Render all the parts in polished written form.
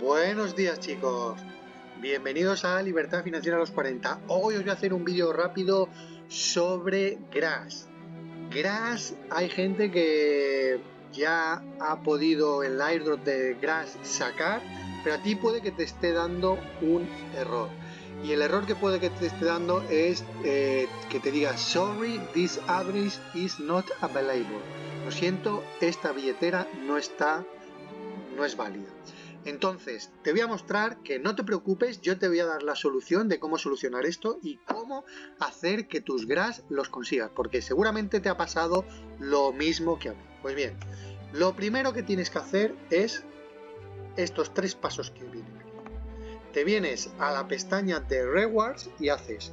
Buenos días, chicos, bienvenidos a Libertad Financiera a los 40. Hoy os voy a hacer un vídeo rápido sobre Grass. Grass, hay gente que ya ha podido el airdrop de Grass sacar, pero a ti puede que te esté dando un error. Y el error que puede que te esté dando es que te diga sorry, this address is not available. Lo siento, esta billetera no es válida. Entonces, te voy a mostrar que no te preocupes, yo te voy a dar la solución de cómo solucionar esto y cómo hacer que tus Grass los consigas, porque seguramente te ha pasado lo mismo que a mí. Pues bien, lo primero que tienes que hacer es estos 3 pasos que vienen aquí. Te vienes a la pestaña de Rewards y haces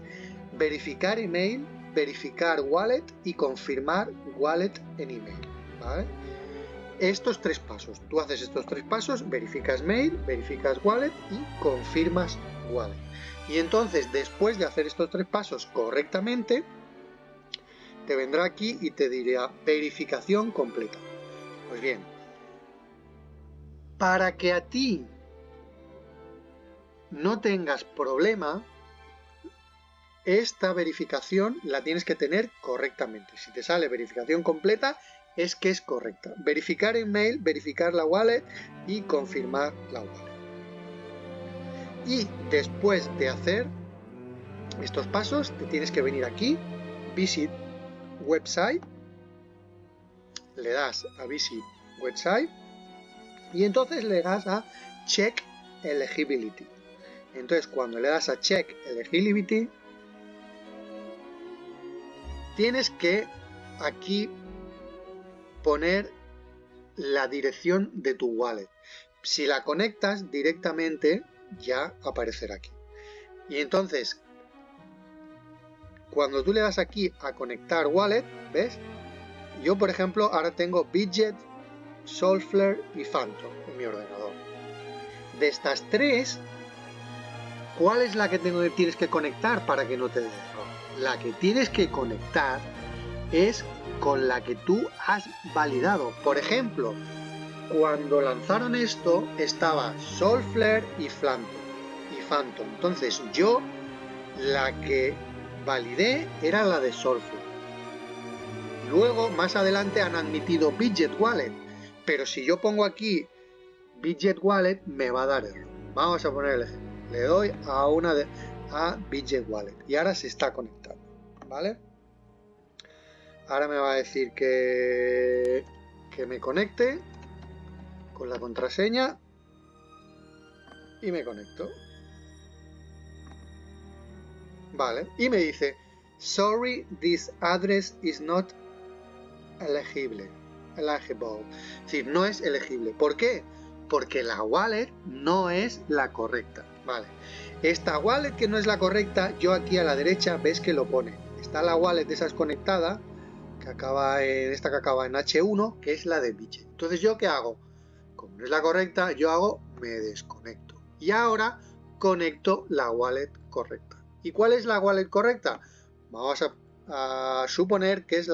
verificar email, verificar wallet y confirmar wallet en email, ¿vale? Estos 3 pasos, tú haces estos 3 pasos, verificas mail, verificas wallet y confirmas wallet. Y entonces, después de hacer estos 3 pasos correctamente, te vendrá aquí y te dirá verificación completa. Pues bien, para que a ti no tengas problema, esta verificación la tienes que tener correctamente. Si te sale verificación completa, es que es correcta. Verificar en mail, verificar la wallet y confirmar la wallet. Y después de hacer estos pasos, te tienes que venir aquí, Visit Website, le das a Visit Website y entonces le das a Check Eligibility. Entonces, cuando le das a Check Eligibility, tienes que aquí poner la dirección de tu wallet. Si la conectas directamente, ya aparecerá aquí. Y entonces, cuando tú le das aquí a conectar wallet, ¿ves? Yo, por ejemplo, ahora tengo Bitget, Solflare y Phantom en mi ordenador. De estas 3, ¿cuál es la que tienes que conectar para que no te dé error? La que tienes que conectar es con la que tú has validado. Por ejemplo, cuando lanzaron esto estaba Solflare y Phantom. Entonces yo la que validé era la de Solflare. Luego más adelante han admitido Bitget Wallet, pero si yo pongo aquí Bitget Wallet me va a dar error. Vamos a poner el ejemplo. Le doy a Bitget Wallet y ahora se está conectando, ¿vale? Ahora me va a decir que me conecte con la contraseña y me conecto. Vale, y me dice sorry, this address is not eligible. Es decir, no es elegible. ¿Por qué? Porque la wallet no es la correcta. Vale, esta wallet que no es la correcta, yo aquí a la derecha ves que lo pone. Está la wallet esa desconectada, que acaba en H1, que es la de Bitget. Entonces, ¿yo qué hago? Como no es la correcta, me desconecto. Y ahora conecto la wallet correcta. ¿Y cuál es la wallet correcta? Vamos a suponer que es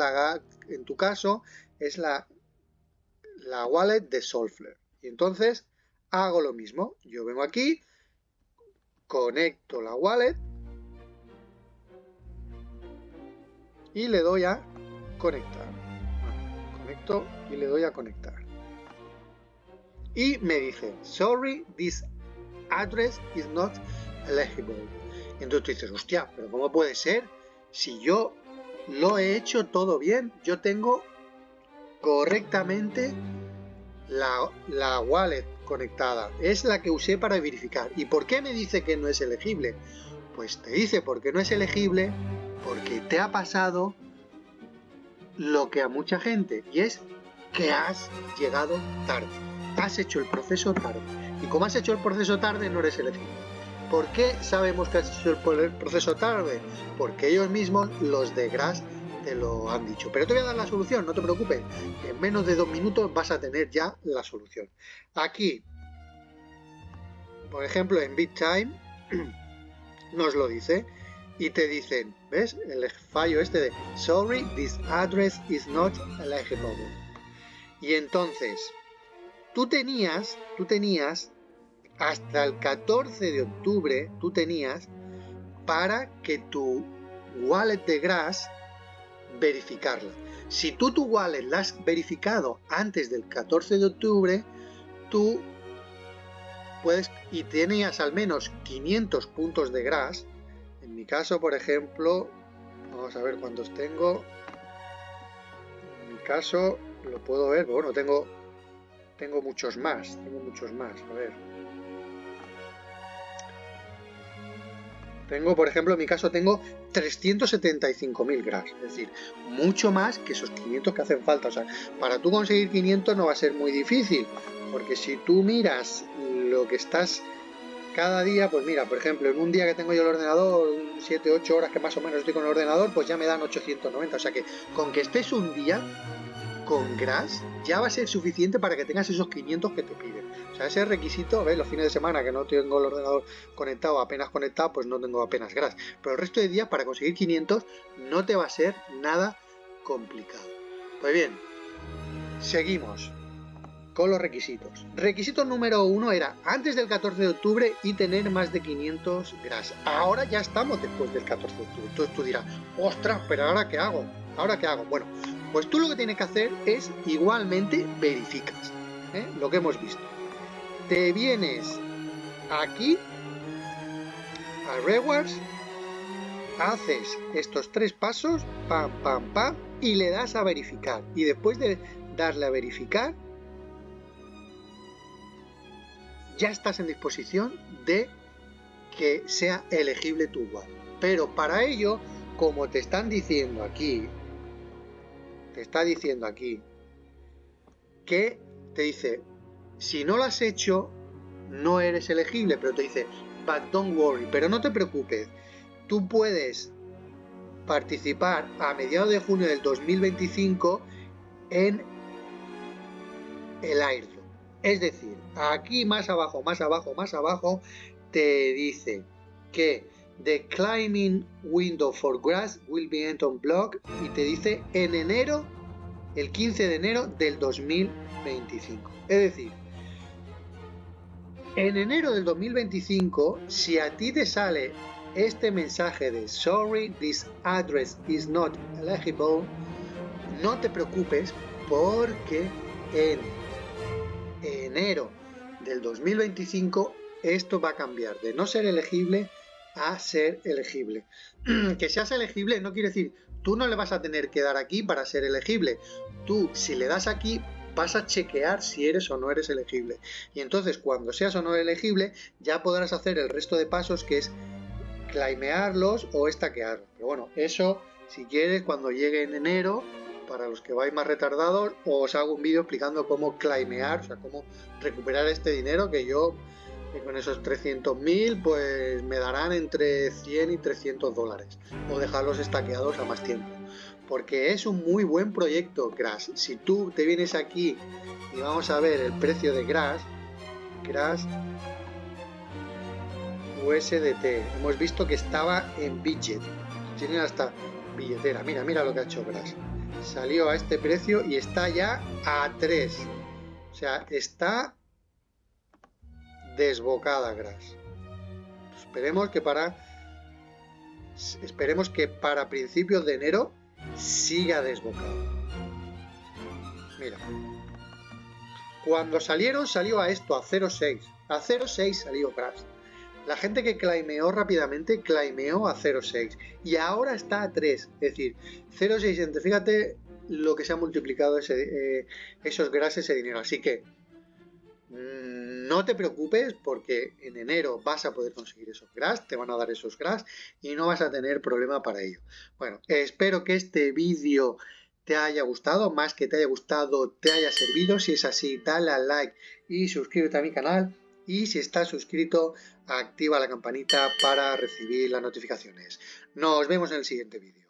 en tu caso, es la wallet de Solflare. Y entonces hago lo mismo. Yo vengo aquí, conecto la wallet y le doy a conectar. Conecto y le doy a conectar. Y me dice, sorry, this address is not eligible. Entonces tú dices, hostia, pero ¿cómo puede ser? Si yo lo he hecho todo bien, yo tengo correctamente la wallet conectada, es la que usé para verificar. ¿Y por qué me dice que no es elegible? Pues te dice porque no es elegible, porque te ha pasado lo que a mucha gente, y es que has llegado tarde. Has hecho el proceso tarde. Y como has hecho el proceso tarde, no eres elegible. ¿Por qué sabemos que has hecho el proceso tarde? Porque ellos mismos, los de Grass, te lo han dicho. Pero te voy a dar la solución, no te preocupes. En menos de 2 minutos vas a tener ya la solución. Aquí, por ejemplo, en BitTime, nos lo dice. Y te dicen, ¿ves? El fallo este de sorry, this address is not eligible. Y entonces, tú tenías hasta el 14 de octubre tú tenías para que tu wallet de Grass verificarla. Si tú tu wallet la has verificado antes del 14 de octubre, tú puedes, y tenías al menos 500 puntos de Grass. En mi caso, por ejemplo, vamos a ver cuántos tengo. En mi caso, lo puedo ver, bueno, tengo muchos más, a ver. Tengo, por ejemplo, en mi caso tengo 375.000 Grass, es decir, mucho más que esos 500 que hacen falta. O sea, para tú conseguir 500 no va a ser muy difícil, porque si tú miras lo que estás cada día, pues mira, por ejemplo, en un día que tengo yo el ordenador, 7, 8 horas que más o menos estoy con el ordenador, pues ya me dan 890. O sea que con que estés un día con Grass ya va a ser suficiente para que tengas esos 500 que te piden. O sea, ese requisito, ¿ves? Los fines de semana que no tengo el ordenador conectado, apenas conectado, pues no tengo apenas Grass. Pero el resto de días para conseguir 500 no te va a ser nada complicado. Pues bien, seguimos con los requisitos. Requisito número 1 era antes del 14 de octubre y tener más de 500 Grass. Ahora ya estamos después del 14 de octubre. Entonces tú dirás, ostras, pero ¿ahora qué hago? ¿Ahora qué hago? Bueno, pues tú lo que tienes que hacer es igualmente verificas, lo que hemos visto. Te vienes aquí a Rewards, haces estos 3 pasos, pam, pam, pam, y le das a verificar. Y después de darle a verificar, ya estás en disposición de que sea elegible tu wallet. Pero para ello, como te están diciendo aquí, que te dice, si no lo has hecho, no eres elegible, pero te dice, but don't worry, pero no te preocupes, tú puedes participar a mediados de junio del 2025 en el airdrop. Es decir, aquí más abajo, te dice que the climbing window for Grass will be end on block y te dice en enero, el 15 de enero del 2025. Es decir, en enero del 2025, si a ti te sale este mensaje de sorry, this address is not eligible, no te preocupes porque en enero del 2025 esto va a cambiar de no ser elegible a ser elegible. Que seas elegible no quiere decir, tú no le vas a tener que dar aquí para ser elegible. Tú, si le das aquí, vas a chequear si eres o no eres elegible. Y entonces, cuando seas o no elegible, ya podrás hacer el resto de pasos, que es claimearlos o estaquearlos. Pero bueno, eso, si quieres, cuando llegue en enero, para los que vais más retardados, os hago un vídeo explicando cómo claimear, o sea, cómo recuperar este dinero, que yo con esos 300.000 pues me darán entre 100 y 300 dólares, o dejarlos estaqueados a más tiempo, porque es un muy buen proyecto Grass. Si tú te vienes aquí y vamos a ver el precio de Grass USDT, hemos visto que estaba en Bidget, tienen hasta billetera. Mira lo que ha hecho Grass, salió a este precio y está ya a 3, o sea, está desbocada Grass. Esperemos que para principios de enero siga desbocada. Mira, cuando salió a esto, a 0.6, a 0.6 salió Grass. La gente que claimeó rápidamente, claimeó a 0.6 y ahora está a 3, es decir, 0.6, fíjate lo que se ha multiplicado esos Grass, ese dinero. Así que no te preocupes, porque en enero vas a poder conseguir esos Grass, te van a dar esos Grass y no vas a tener problema para ello. Bueno, espero que este vídeo te haya gustado, más que te haya gustado, te haya servido. Si es así, dale al like y suscríbete a mi canal. Y si estás suscrito, activa la campanita para recibir las notificaciones. Nos vemos en el siguiente vídeo.